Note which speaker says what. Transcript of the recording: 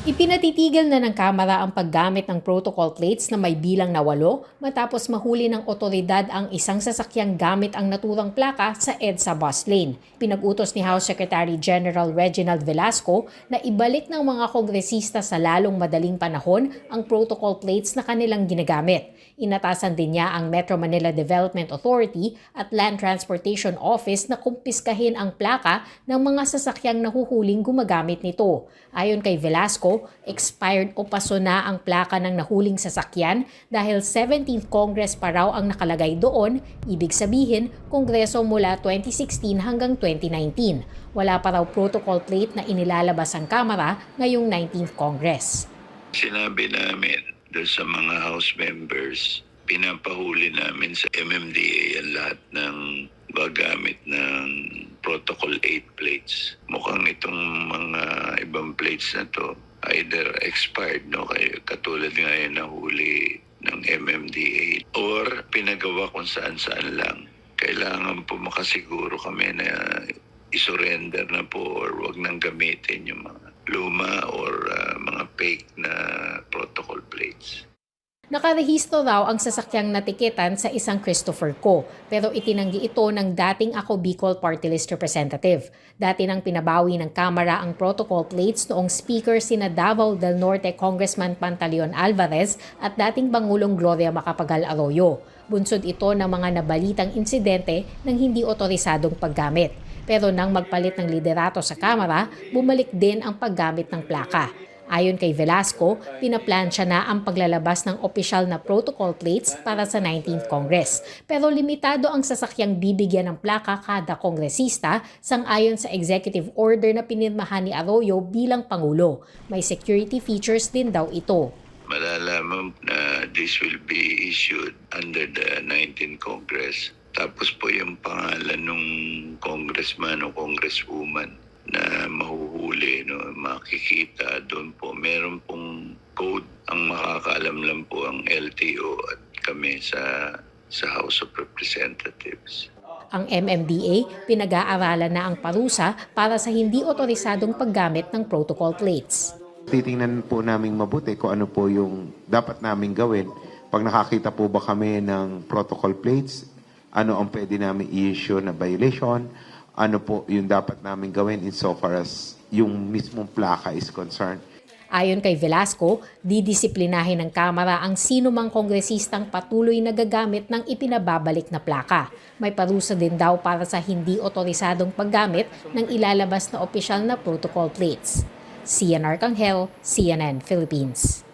Speaker 1: Ipinatitigil na ng Kamara ang paggamit ng protocol plates na may bilang na 8 matapos mahuli ng otoridad ang isang sasakyang gamit ang naturang plaka sa EDSA bus lane. Pinag-utos ni House Secretary General Reginald Velasco na ibalik ng mga kongresista sa lalong madaling panahon ang protocol plates na kanilang ginagamit. Inatasan din niya ang Metro Manila Development Authority at Land Transportation Office na kumpiskahin ang plaka ng mga sasakyang nahuhuling gumagamit nito. Ayon kay Velasco, expired o paso na ang plaka ng nahuling sasakyan dahil 17th Congress pa raw ang nakalagay doon, ibig sabihin Kongreso mula 2016 hanggang 2019. Wala pa raw protocol plate na inilalabas ang Kamara ngayong 19th Congress.
Speaker 2: Sinabi namin doon sa mga House members, pinapahuli namin sa MMDA ang lahat ng gagamit ng Protocol 8 plates. Mukhang itong mga ibang plates na to either expired, no, kaya katulad nga yung nahuli ng MMDA, or pinagawa kung saan-saan lang. Kailangan po makasiguro kami na isurrender na po or wag nang gamitin yung mga luma or mga fake na protocol plates.
Speaker 1: Nakarehistro raw ang sasakyang natikitan sa isang Christopher Co. Pero itinanggi ito ng dating Ako Bicol Party List Representative. Dati nang pinabawi ng Kamara ang protocol plates noong Speaker sina Davao del Norte Congressman Pantaleon Alvarez at dating Pangulong Gloria Macapagal Arroyo. Bunsod ito ng mga nabalitang insidente ng hindi otorisadong paggamit. Pero nang magpalit ng liderato sa Kamara, bumalik din ang paggamit ng plaka. Ayon kay Velasco, pinaplansya na ang paglalabas ng opisyal na protocol plates para sa 19th Congress. Pero limitado ang sasakyang bibigyan ng plaka kada kongresista sang-ayon sa executive order na pinirmahan ni Arroyo bilang Pangulo. May security features din daw ito.
Speaker 2: Malalaman na this will be issued under the 19th Congress. Tapos po yung pangalan ng congressman o congresswoman na mahuhuli, no, makikita doon po. Meron pong code, ang makakaalam lang po ang LTO at kami sa House of Representatives.
Speaker 1: Ang MMDA, pinag-aaralan na ang parusa para sa hindi otorisadong paggamit ng protocol plates.
Speaker 3: Titingnan po namin mabuti kung ano po yung dapat namin gawin. Pag nakakita po ba kami ng protocol plates, ano ang pwede namin i-issue na violation, ano po yung dapat namin gawin insofar as yung mismong plaka is concerned.
Speaker 1: Ayon kay Velasco, didisiplinahin ng Kamara ang sino mang kongresistang patuloy na gagamit ng ipinababalik na plaka. May parusa din daw para sa hindi otorisadong paggamit ng ilalabas na opisyal na protocol plates. Cian Arcangel, CNN Philippines.